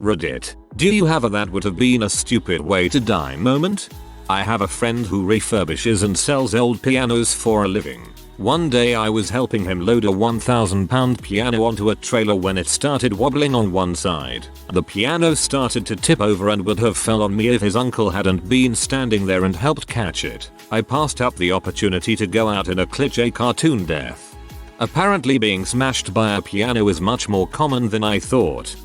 Reddit, do you have a "that would have been a stupid way to die" moment? I have a friend who refurbishes and sells old pianos for a living. One day I was helping him load a £1,000 piano onto a trailer when it started wobbling on one side. The piano started to tip over and would have fell on me if his uncle hadn't been standing there and helped catch it. I passed up the opportunity to go out in a cliché cartoon death. Apparently being smashed by a piano is much more common than I thought.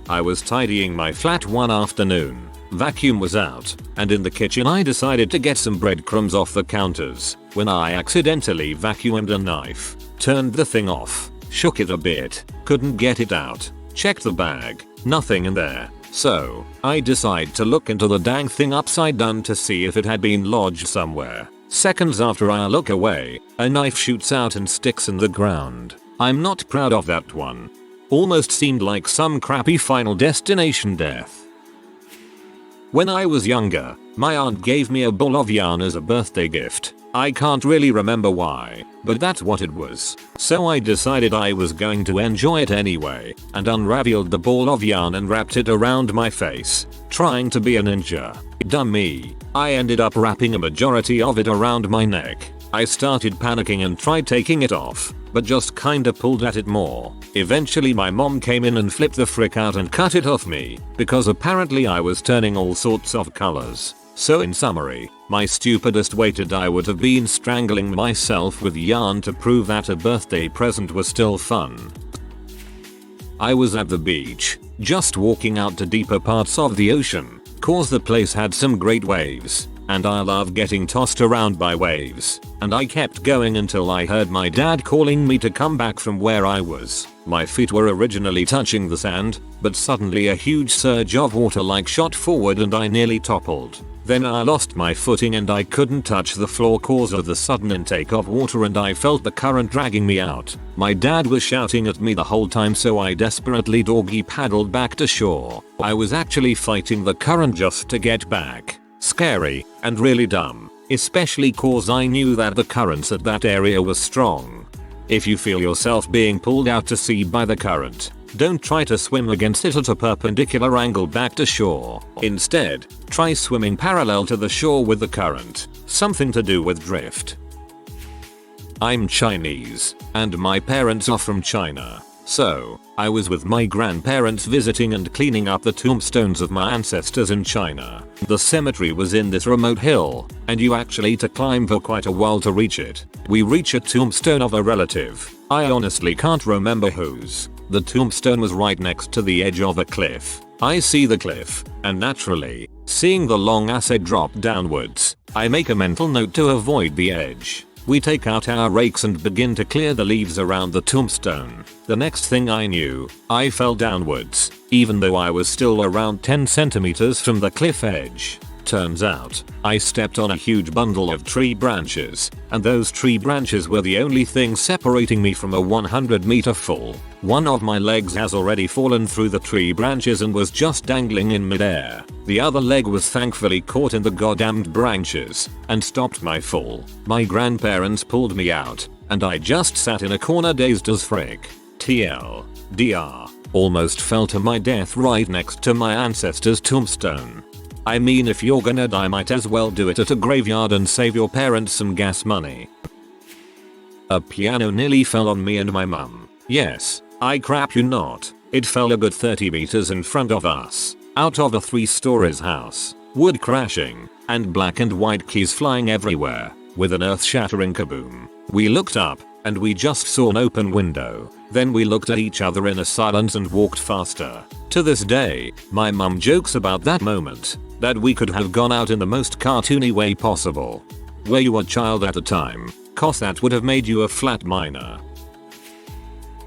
I was tidying my flat one afternoon. Vacuum was out, and in the kitchen I decided to get some breadcrumbs off the counters when I accidentally vacuumed a knife. Turned the thing off, shook it a bit, couldn't get it out, checked the bag, nothing in there. So, I decide to look into the dang thing upside down to see if it had been lodged somewhere. Seconds after I look away, a knife shoots out and sticks in the ground. I'm not proud of that one. Almost seemed like some crappy Final Destination death. When I was younger, my aunt gave me a ball of yarn as a birthday gift. I can't really remember why, but that's what it was. So I decided I was going to enjoy it anyway, and unraveled the ball of yarn and wrapped it around my face, trying to be a ninja. Dumb me. I ended up wrapping a majority of it around my neck. I started panicking and tried taking it off, but just kinda pulled at it more. Eventually my mom came in and flipped the frick out and cut it off me, because apparently I was turning all sorts of colors. So in summary, my stupidest way to die would have been strangling myself with yarn to prove that a birthday present was still fun. I was at the beach, just walking out to deeper parts of the ocean, cause the place had some great waves. And I love getting tossed around by waves, and I kept going until I heard my dad calling me to come back from where I was. My feet were originally touching the sand, but suddenly a huge surge of water shot forward and I nearly toppled. Then I lost my footing and I couldn't touch the floor cause of the sudden intake of water and I felt the current dragging me out. My dad was shouting at me the whole time, so I desperately doggy paddled back to shore. I was actually fighting the current just to get back. Scary and really dumb, especially cause I knew that the currents at that area were strong. If you feel yourself being pulled out to sea by the current, don't try to swim against it at a perpendicular angle back to shore. Instead, try swimming parallel to the shore with the current, something to do with drift. I'm Chinese, and my parents are from China. So, I was with my grandparents visiting and cleaning up the tombstones of my ancestors in China. The cemetery was in this remote hill, and you actually had to climb for quite a while to reach it. We reach a tombstone of a relative. I honestly can't remember whose. The tombstone was right next to the edge of a cliff. I see the cliff, and naturally, seeing the long acid drop downwards, I make a mental note to avoid the edge. We take out our rakes and begin to clear the leaves around the tombstone. The next thing I knew, I fell downwards, even though I was still around 10 centimeters from the cliff edge. Turns out, I stepped on a huge bundle of tree branches, and those tree branches were the only thing separating me from a 100-meter fall. One of my legs has already fallen through the tree branches and was just dangling in midair. The other leg was thankfully caught in the goddamned branches and stopped my fall. My grandparents pulled me out, and I just sat in a corner dazed as frick. TLDR. Almost fell to my death right next to my ancestor's tombstone. I mean, if you're gonna die, might as well do it at a graveyard and save your parents some gas money. A piano nearly fell on me and my mum. Yes, I crap you not. It fell a good 30 meters in front of us, out of a 3 stories house, wood crashing, and black and white keys flying everywhere, with an earth-shattering kaboom. We looked up, and we just saw an open window. Then we looked at each other in a silence and walked faster. To this day, my mum jokes about that moment, that we could have gone out in the most cartoony way possible. Were you a child at the time? Cause that would have made you a flat minor.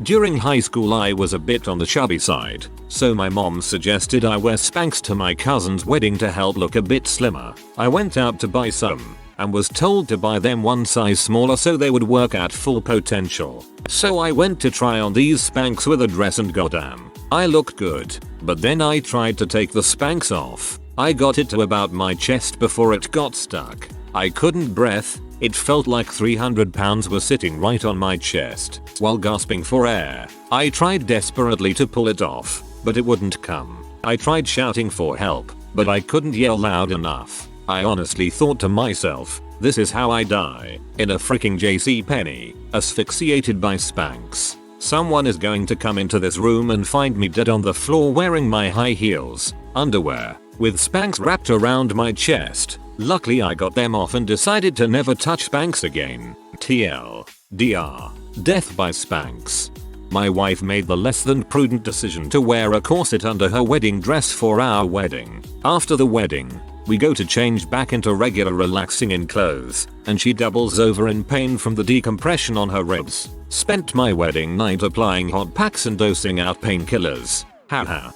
During high school I was a bit on the chubby side, so my mom suggested I wear Spanx to my cousin's wedding to help look a bit slimmer. I went out to buy some, and was told to buy them one size smaller so they would work at full potential. So I went to try on these Spanx with a dress and goddamn, I looked good. But then I tried to take the Spanx off. I got it to about my chest before it got stuck. I couldn't breathe. It felt like 300 pounds were sitting right on my chest. While gasping for air, I tried desperately to pull it off, but it wouldn't come. I tried shouting for help, but I couldn't yell loud enough. I honestly thought to myself, this is how I die, in a freaking JCPenney, asphyxiated by Spanx. Someone is going to come into this room and find me dead on the floor wearing my high heels, underwear, with Spanx wrapped around my chest. Luckily I got them off and decided to never touch Spanx again. TLDR. Death by Spanx. My wife made the less than prudent decision to wear a corset under her wedding dress for our wedding. After the wedding, we go to change back into regular relaxing in clothes, and she doubles over in pain from the decompression on her ribs. Spent my wedding night applying hot packs and dosing out painkillers. Haha.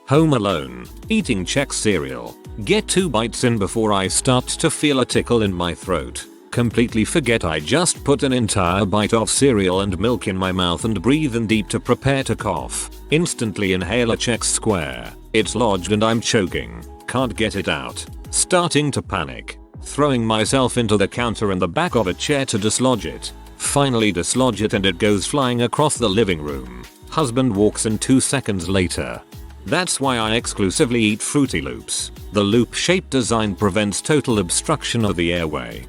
Home alone, eating Chex cereal. Get 2 bites in before I start to feel a tickle in my throat. Completely forget I just put an entire bite of cereal and milk in my mouth and breathe in deep to prepare to cough. Instantly inhale a Chex square. It's lodged and I'm choking. Can't get it out. Starting to panic. Throwing myself into the counter in the back of a chair to dislodge it. Finally dislodge it and it goes flying across the living room. Husband walks in 2 seconds later. That's why I exclusively eat Fruity Loops. The loop-shaped design prevents total obstruction of the airway.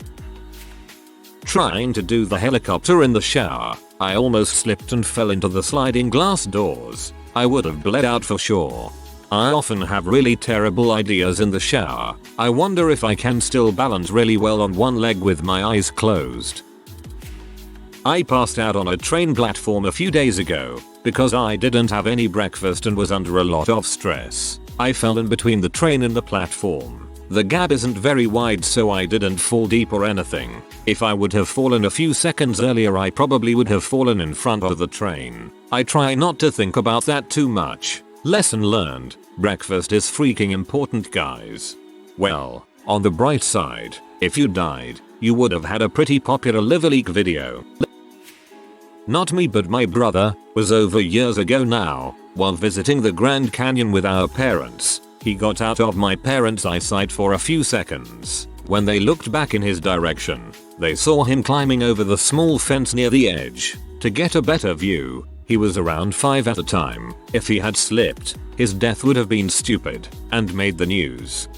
Trying to do the helicopter in the shower, I almost slipped and fell into the sliding glass doors. I would have bled out for sure. I often have really terrible ideas in the shower. I wonder if I can still balance really well on one leg with my eyes closed. I passed out on a train platform a few days ago because I didn't have any breakfast and was under a lot of stress. I fell in between the train and the platform. The gap isn't very wide so I didn't fall deep or anything. If I would have fallen a few seconds earlier I probably would have fallen in front of the train. I try not to think about that too much. Lesson learned. Breakfast is freaking important, guys. Well, on the bright side, if you died, you would have had a pretty popular live a leak video. Not me but my brother, was over years ago now, while visiting the Grand Canyon with our parents. He got out of my parents' eyesight for a few seconds. When they looked back in his direction, they saw him climbing over the small fence near the edge. To get a better view, he was around 5 at the time. If he had slipped, his death would have been stupid and made the news.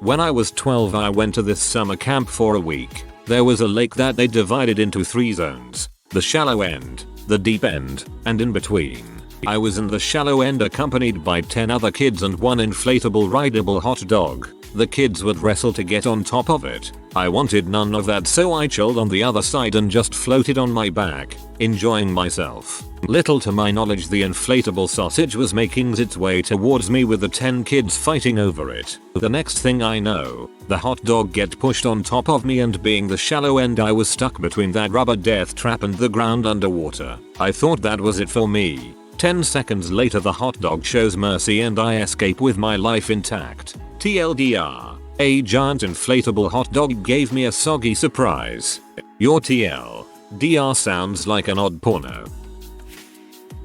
When I was 12 I went to this summer camp for a week. There was a lake that they divided into 3 zones. The shallow end, the deep end, and in between. I was in the shallow end accompanied by 10 other kids and one inflatable rideable hot dog. The kids would wrestle to get on top of it. I wanted none of that so I chilled on the other side and just floated on my back, enjoying myself. Little to my knowledge the inflatable sausage was making its way towards me with the 10 kids fighting over it. The next thing I know, the hot dog get pushed on top of me and being the shallow end I was stuck between that rubber death trap and the ground underwater. I thought that was it for me. 10 seconds later the hot dog shows mercy and I escape with my life intact. TLDR. A giant inflatable hot dog gave me a soggy surprise. Your TLDR sounds like an odd porno.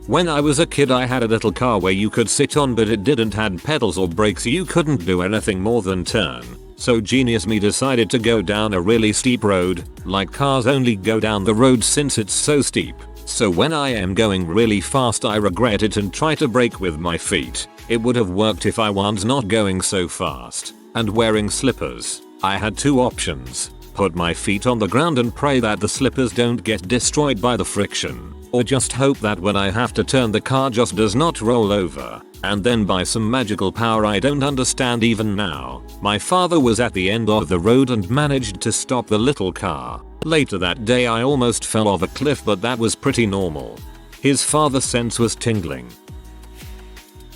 When I was a kid I had a little car where you could sit on but it didn't had pedals or brakes, you couldn't do anything more than turn. So genius me decided to go down a really steep road, like cars only go down the road since it's so steep. So when I am going really fast I regret it and try to brake with my feet. It would have worked if I was not going so fast and wearing slippers. I had 2 options. Put my feet on the ground and pray that the slippers don't get destroyed by the friction, or just hope that when I have to turn the car just does not roll over. And then by some magical power I don't understand even now, my father was at the end of the road and managed to stop the little car. Later that day I almost fell off a cliff but that was pretty normal. His father sense was tingling.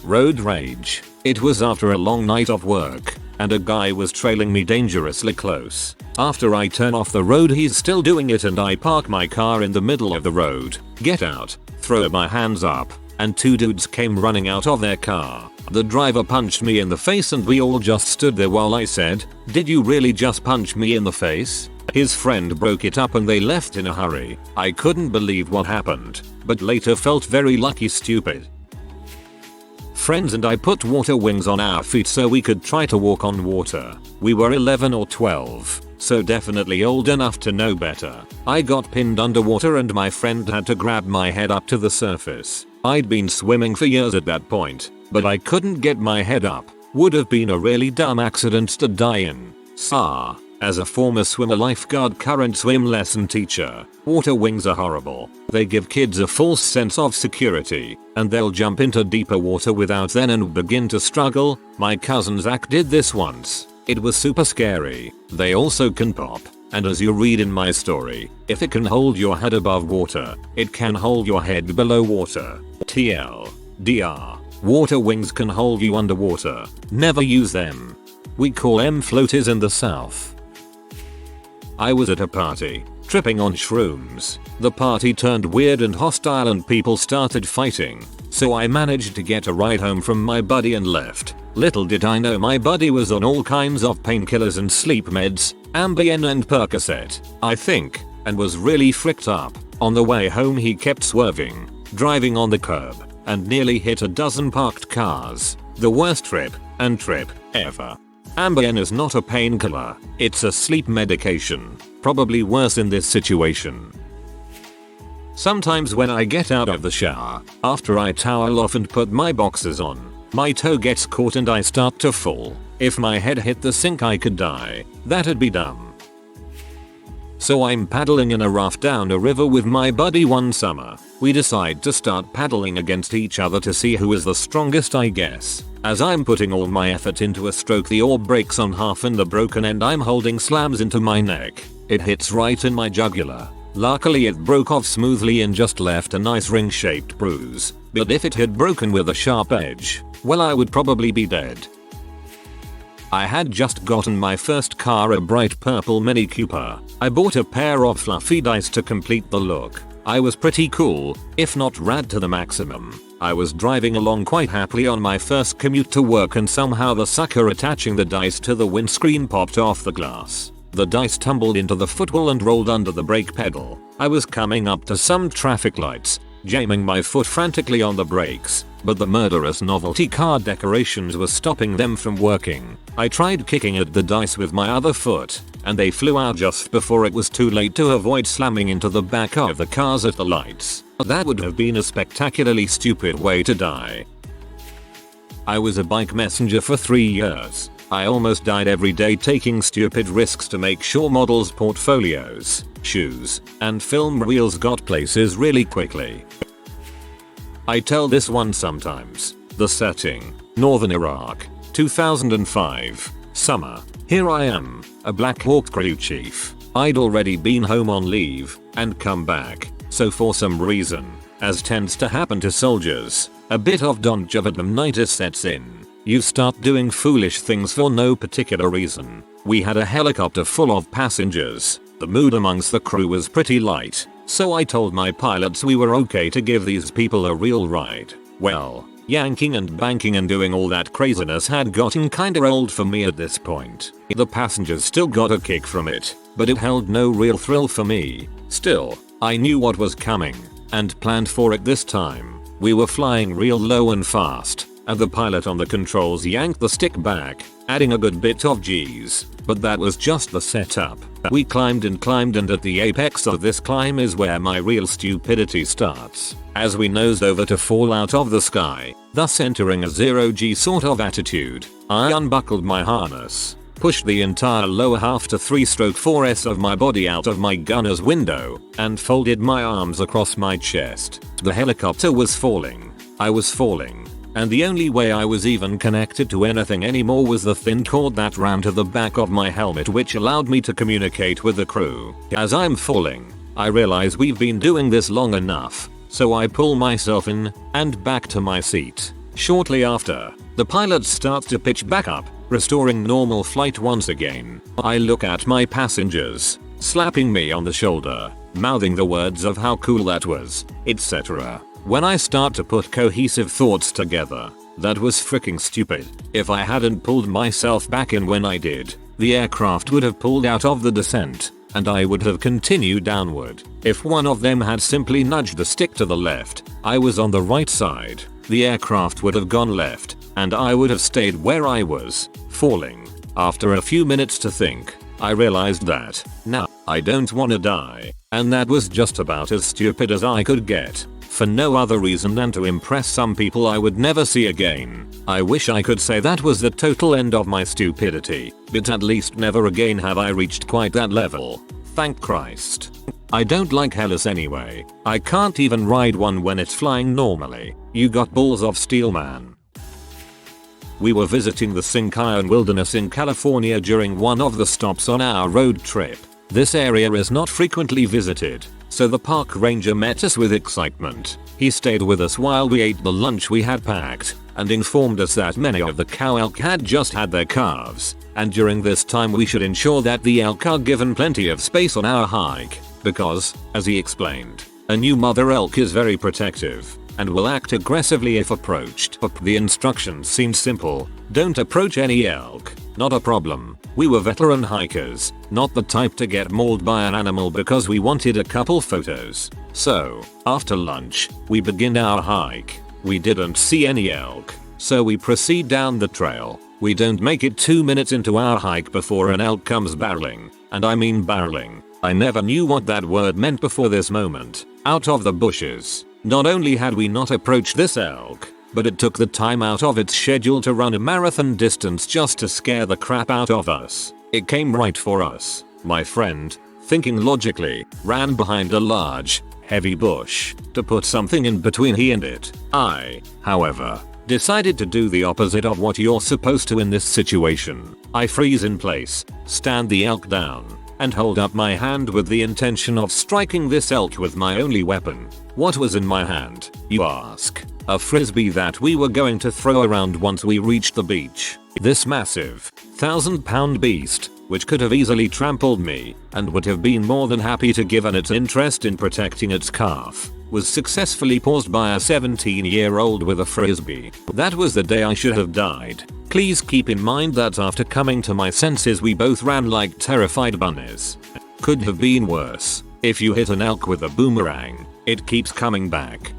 Road rage. It was after a long night of work, and a guy was trailing me dangerously close. After I turn off the road he's still doing it and I park my car in the middle of the road, get out, throw my hands up, and 2 dudes came running out of their car. The driver punched me in the face and we all just stood there while I said, "Did you really just punch me in the face?" His friend broke it up and they left in a hurry. I couldn't believe what happened, but later felt very lucky stupid. Friends and I put water wings on our feet so we could try to walk on water. We were 11 or 12, so definitely old enough to know better. I got pinned underwater and my friend had to grab my head up to the surface. I'd been swimming for years at that point, but I couldn't get my head up. Would have been a really dumb accident to die in. As a former swimmer, lifeguard, current swim lesson teacher, water wings are horrible. They give kids a false sense of security, and they'll jump into deeper water without then and begin to struggle. My cousin Zach did this once. It was super scary. They also can pop. And as you read in my story, if it can hold your head above water, it can hold your head below water. TLDR. Water wings can hold you underwater. Never use them. We call them floaties in the south. I was at a party, tripping on shrooms. The party turned weird and hostile and people started fighting. So I managed to get a ride home from my buddy and left. Little did I know my buddy was on all kinds of painkillers and sleep meds, Ambien and Percocet, I think, and was really fricked up. On the way home he kept swerving, driving on the curb, and nearly hit a dozen parked cars. The worst trip ever. Ambien is not a painkiller, it's a sleep medication. Probably worse in this situation. Sometimes when I get out of the shower, after I towel off and put my boxers on, my toe gets caught and I start to fall. If my head hit the sink I could die. That'd be dumb. So I'm paddling in a raft down a river with my buddy one summer. We decide to start paddling against each other to see who is the strongest, I guess. As I'm putting all my effort into a stroke, the oar breaks on half and the broken end I'm holding slams into my neck. It hits right in my jugular. Luckily it broke off smoothly and just left a nice ring-shaped bruise. But if it had broken with a sharp edge, well, I would probably be dead. I had just gotten my first car, a bright purple Mini Cooper. I bought a pair of fluffy dice to complete the look. I was pretty cool, if not rad to the maximum. I was driving along quite happily on my first commute to work and somehow the sucker attaching the dice to the windscreen popped off the glass. The dice tumbled into the footwell and rolled under the brake pedal. I was coming up to some traffic lights, jamming my foot frantically on the brakes, but the murderous novelty car decorations were stopping them from working. I tried kicking at the dice with my other foot, and they flew out just before it was too late to avoid slamming into the back of the cars at the lights. That would have been a spectacularly stupid way to die. I was a bike messenger for 3 years. I almost died every day taking stupid risks to make sure models' portfolios, shoes, and film reels got places really quickly. I tell this one sometimes. The setting, Northern Iraq, 2005, summer. Here I am, a Black Hawk crew chief. I'd already been home on leave, and come back, so for some reason, as tends to happen to soldiers, a bit of Don Javadamnitis sets in. You start doing foolish things for no particular reason. We had a helicopter full of passengers. The mood amongst the crew was pretty light, so I told my pilots we were okay to give these people a real ride. Well, yanking and banking and doing all that craziness had gotten kinda old for me at this point. The passengers still got a kick from it, but it held no real thrill for me. Still, I knew what was coming, and planned for it this time. We were flying real low and fast, and the pilot on the controls yanked the stick back, adding a good bit of G's. But that was just the setup. We climbed and at the apex of this climb is where my real stupidity starts. As we nosed over to fall out of the sky, thus entering a 0G sort of attitude, I unbuckled my harness, pushed the entire lower half to 3-stroke 4S of my body out of my gunner's window, and folded my arms across my chest. The helicopter was falling. I was falling. And the only way I was even connected to anything anymore was the thin cord that ran to the back of my helmet, which allowed me to communicate with the crew. As I'm falling, I realize we've been doing this long enough, so I pull myself in and back to my seat. Shortly after, the pilot starts to pitch back up, restoring normal flight once again. I look at my passengers, slapping me on the shoulder, mouthing the words of how cool that was, etc. When I start to put cohesive thoughts together, that was freaking stupid. If I hadn't pulled myself back in when I did, the aircraft would have pulled out of the descent, and I would have continued downward. If one of them had simply nudged the stick to the left, I was on the right side, the aircraft would have gone left, and I would have stayed where I was, falling. After a few minutes to think, I realized that, nah, I don't wanna die, and that was just about as stupid as I could get. for no other reason than to impress some people I would never see again. I wish I could say that was the total end of my stupidity, but at least never again have I reached quite that level. Thank Christ. I don't like helis anyway. I can't even ride one when it's flying normally. You got balls of steel, man. We were visiting the Sinkion Wilderness in California during one of the stops on our road trip. This area is not frequently visited, so the park ranger met us with excitement. He stayed with us while we ate the lunch we had packed, and informed us that many of the cow elk had just had their calves, and during this time we should ensure that the elk are given plenty of space on our hike, because, as he explained, a new mother elk is very protective and will act aggressively if approached. The instructions seemed simple: don't approach any elk. Not a problem. We were veteran hikers, not the type to get mauled by an animal because we wanted a couple photos. So, after lunch, we begin our hike. We didn't see any elk, so we proceed down the trail. We don't make it 2 minutes into our hike before an elk comes barreling, and I mean barreling. I never knew what that word meant before this moment, out of the bushes. Not only had we not approached this elk, but it took the time out of its schedule to run a marathon distance just to scare the crap out of us. It came right for us. My friend, thinking logically, ran behind a large, heavy bush to put something in between he and it. I, however, decided to do the opposite of what you're supposed to in this situation. I freeze in place, stand the elk down, and hold up my hand with the intention of striking this elk with my only weapon. What was in my hand, you ask? A frisbee that we were going to throw around once we reached the beach. This massive, 1,000-pound beast, which could have easily trampled me and would have been more than happy to give an its interest in protecting its calf, was successfully paused by a 17-year-old with a frisbee. That was the day I should have died. Please keep in mind that after coming to my senses we both ran like terrified bunnies. Could have been worse. If you hit an elk with a boomerang, it keeps coming back.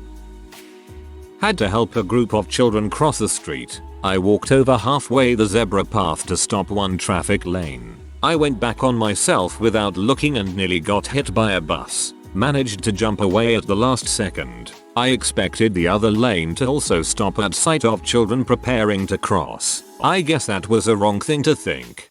Had to help a group of children cross the street. I walked over halfway the zebra path to stop one traffic lane. I went back on myself without looking and nearly got hit by a bus. Managed to jump away at the last second. I expected the other lane to also stop at sight of children preparing to cross. I guess that was a wrong thing to think.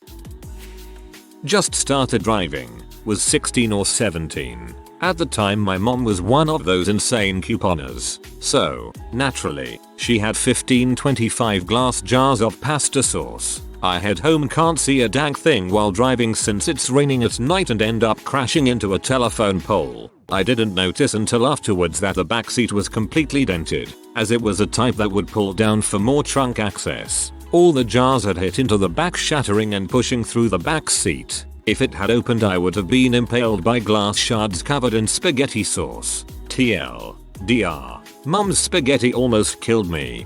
Just started driving. Was 16 or 17. At the time my mom was one of those insane couponers. So, naturally, she had 15-25 glass jars of pasta sauce. I head home, can't see a dang thing while driving since it's raining at night, and end up crashing into a telephone pole. I didn't notice until afterwards that the backseat was completely dented, as it was a type that would pull down for more trunk access. All the jars had hit into the back, shattering and pushing through the back seat. If it had opened I would have been impaled by glass shards covered in spaghetti sauce. TLDR. Mum's spaghetti almost killed me.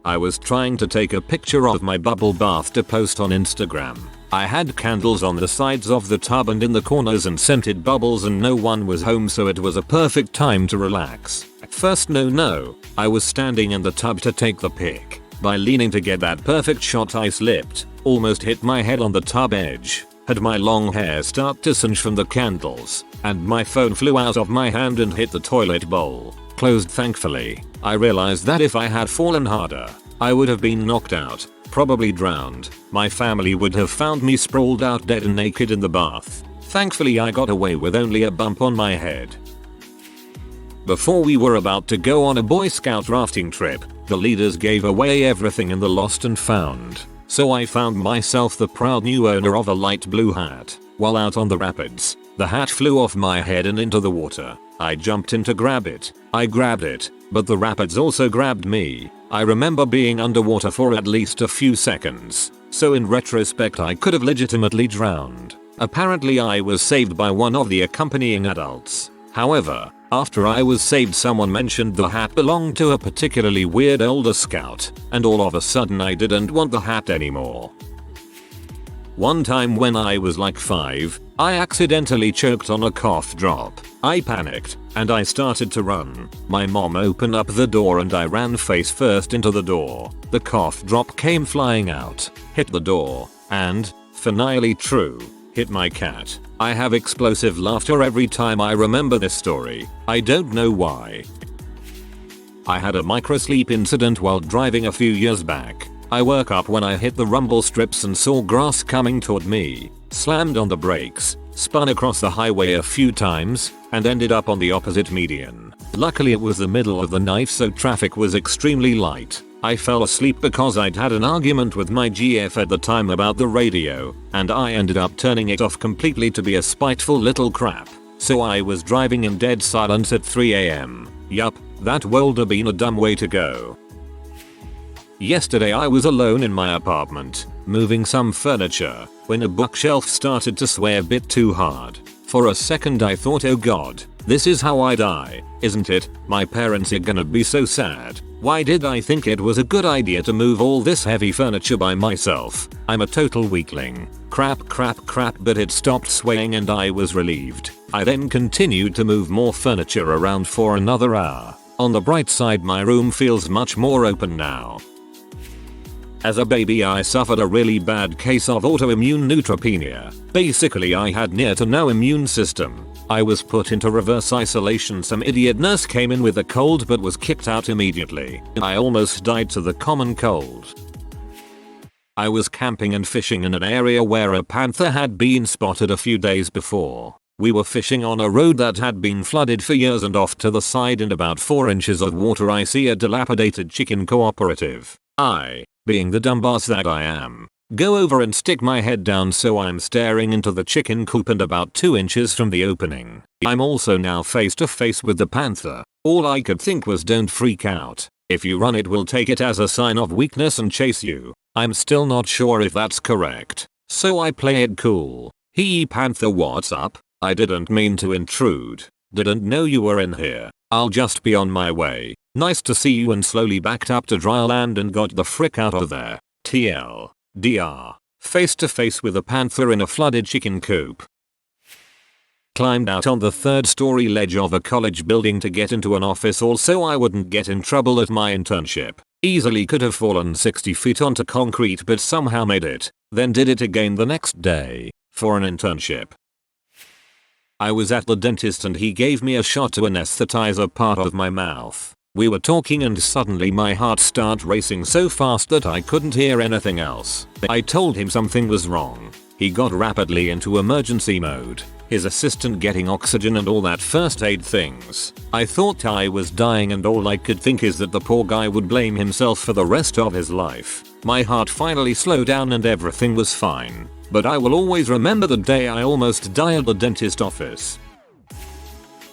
I was trying to take a picture of my bubble bath to post on Instagram. I had candles on the sides of the tub and in the corners and scented bubbles, and no one was home, so it was a perfect time to relax. First no, I was standing in the tub to take the pic. By leaning to get that perfect shot I slipped, almost hit my head on the tub edge, had my long hair start to singe from the candles, and my phone flew out of my hand and hit the toilet bowl. Closed thankfully. I realized that if I had fallen harder, I would have been knocked out, probably drowned. My family would have found me sprawled out dead and naked in the bath. Thankfully I got away with only a bump on my head. Before we were about to go on a Boy Scout rafting trip, the leaders gave away everything in the lost and found. So I found myself the proud new owner of a light blue hat. While out on the rapids, the hat flew off my head and into the water. I jumped in to grab it. I grabbed it, but the rapids also grabbed me. I remember being underwater for at least a few seconds, so in retrospect I could have legitimately drowned. Apparently I was saved by one of the accompanying adults. However, after I was saved someone mentioned the hat belonged to a particularly weird older scout, and all of a sudden I didn't want the hat anymore. One time when I was like 5, I accidentally choked on a cough drop. I panicked, and I started to run. My mom opened up the door and I ran face first into the door. The cough drop came flying out, hit the door, and, finally true, hit hit my cat. I have explosive laughter every time I remember this story. I don't know why. I had a microsleep incident while driving a few years back. I woke up when I hit the rumble strips and saw grass coming toward me, slammed on the brakes, spun across the highway a few times, and ended up on the opposite median. Luckily it was the middle of the night so traffic was extremely light. I fell asleep because I'd had an argument with my GF at the time about the radio, and I ended up turning it off completely to be a spiteful little crap. So I was driving in dead silence at 3 AM. Yup, that would have been a dumb way to go. Yesterday I was alone in my apartment, moving some furniture, when a bookshelf started to sway a bit too hard. For a second I thought, oh god, this is how I die, isn't it? My parents are gonna be so sad. Why did I think it was a good idea to move all this heavy furniture by myself? I'm a total weakling. Crap, but it stopped swaying and I was relieved. I then continued to move more furniture around for another hour. On the bright side, my room feels much more open now. As a baby I suffered a really bad case of autoimmune neutropenia. Basically I had near to no immune system. I was put into reverse isolation. Some idiot nurse came in with a cold but was kicked out immediately. I almost died to the common cold. I was camping and fishing in an area where a panther had been spotted a few days before. We were fishing on a road that had been flooded for years, and off to the side in about 4 inches of water I see a dilapidated chicken cooperative. I, being the dumbass that I am, go over and stick my head down so I'm staring into the chicken coop and about 2 inches from the opening. I'm also now face to face with the panther. All I could think was, don't freak out. If you run it will take it as a sign of weakness and chase you. I'm still not sure if that's correct, so I play it cool. Hey panther, what's up? I didn't mean to intrude. Didn't know you were in here. I'll just be on my way. Nice to see you, and slowly backed up to dry land and got the frick out of there. TLDR. Face to face with a panther in a flooded chicken coop. Climbed out on the 3rd story ledge of a college building to get into an office all so I wouldn't get in trouble at my internship. Easily could have fallen 60 feet onto concrete but somehow made it. Then did it again the next day for an internship. I was at the dentist and he gave me a shot to anesthetize a part of my mouth. We were talking and suddenly my heart started racing so fast that I couldn't hear anything else. I told him something was wrong. He got rapidly into emergency mode, his assistant getting oxygen and all that first aid things. I thought I was dying and all I could think is that the poor guy would blame himself for the rest of his life. My heart finally slowed down and everything was fine. But I will always remember the day I almost died at the dentist office.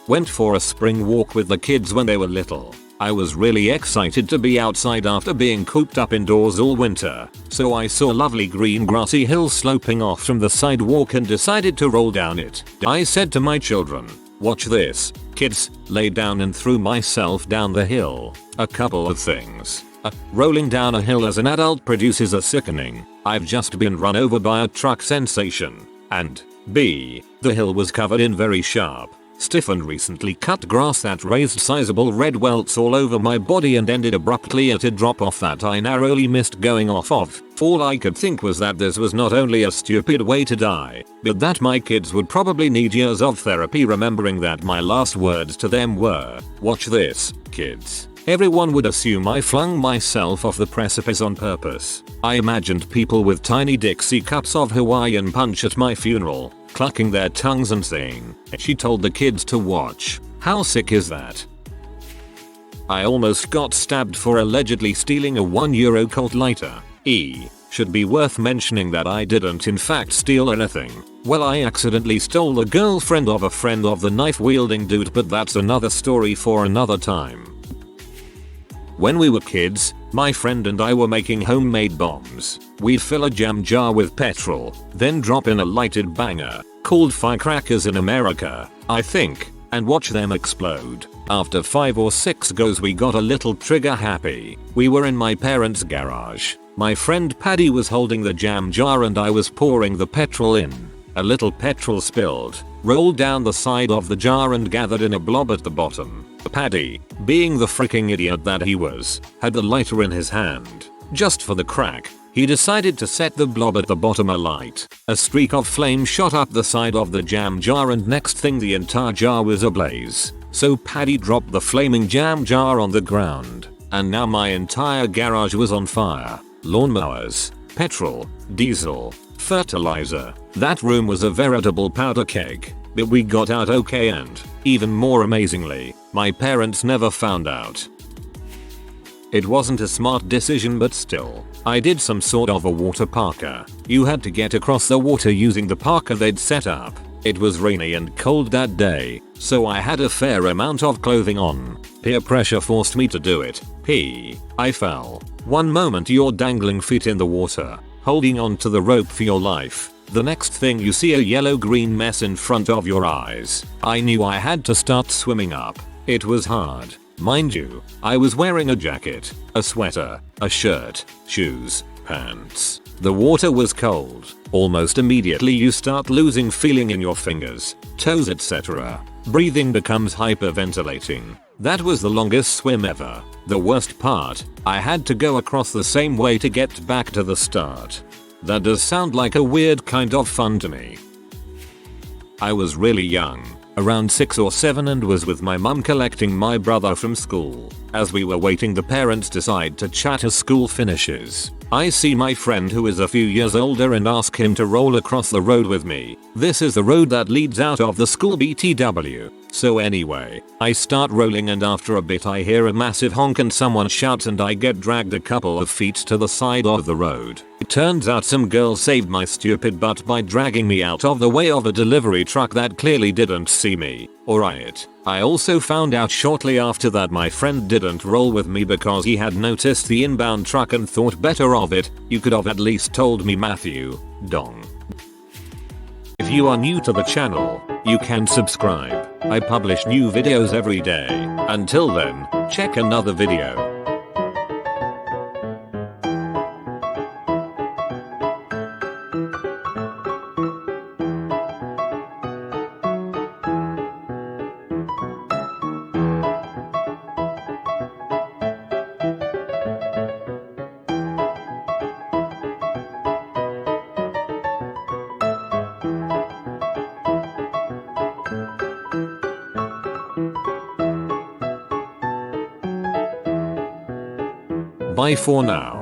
Went for a spring walk with the kids when they were little. I was really excited to be outside after being cooped up indoors all winter, so I saw a lovely green grassy hill sloping off from the sidewalk and decided to roll down it. I said to my children, watch this, kids, lay down, and threw myself down the hill. A couple of things. Rolling down a hill as an adult produces a sickening, I've just been run over by a truck sensation, and B, the hill was covered in very sharp, stiff and recently cut grass that raised sizable red welts all over my body and ended abruptly at a drop off that I narrowly missed going off of. All I could think was that this was not only a stupid way to die, but that my kids would probably need years of therapy, remembering that my last words to them were, watch this, kids. Everyone would assume I flung myself off the precipice on purpose. I imagined people with tiny Dixie cups of Hawaiian punch at my funeral, clucking their tongues and saying, she told the kids to watch. How sick is that? I almost got stabbed for allegedly stealing a €1 cult lighter. Should be worth mentioning that I didn't in fact steal anything. Well, I accidentally stole the girlfriend of a friend of the knife-wielding dude, but that's another story for another time. When we were kids, my friend and I were making homemade bombs. We'd fill a jam jar with petrol, then drop in a lighted banger, called firecrackers in America, I think, and watch them explode. After 5 or 6 goes we got a little trigger happy. We were in my parents' garage. My friend Paddy was holding the jam jar and I was pouring the petrol in. A little petrol spilled, rolled down the side of the jar and gathered in a blob at the bottom. Paddy, being the freaking idiot that he was, had the lighter in his hand. Just for the crack, He decided to set the blob at the bottom alight. A streak of flame shot up the side of the jam jar and next thing the entire jar was ablaze. So Paddy dropped the flaming jam jar on the ground. And now my entire garage was on fire. Lawnmowers, petrol, diesel, fertilizer. That room was a veritable powder keg. But we got out okay and, even more amazingly, my parents never found out. It wasn't a smart decision but still, I did some sort of a water parka. You had to get across the water using the parka they'd set up. It was rainy and cold that day, so I had a fair amount of clothing on. Peer pressure forced me to do it. I fell. One moment you're dangling feet in the water, holding on to the rope for your life. The next thing you see a yellow-green mess in front of your eyes. I knew I had to start swimming up. It was hard. Mind you, I was wearing a jacket, a sweater, a shirt, shoes, pants. The water was cold. Almost immediately you start losing feeling in your fingers, toes, etc. Breathing becomes hyperventilating. That was the longest swim ever. The worst part, I had to go across the same way to get back to the start. That does sound like a weird kind of fun to me. I was really young, around 6 or 7, and was with my mum collecting my brother from school. As we were waiting, the parents decide to chat as school finishes. I see my friend who is a few years older and ask him to roll across the road with me. This is the road that leads out of the school BTW. So anyway, I start rolling and after a bit I hear a massive honk and someone shouts and I get dragged a couple of feet to the side of the road. It turns out some girl saved my stupid butt by dragging me out of the way of a delivery truck that clearly didn't see me. Alright. I also found out shortly after that my friend didn't roll with me because he had noticed the inbound truck and thought better of it. You could have at least told me, Matthew. Dong. If you are new to the channel, you can subscribe. I publish new videos every day. Until then, check another video. Bye for now.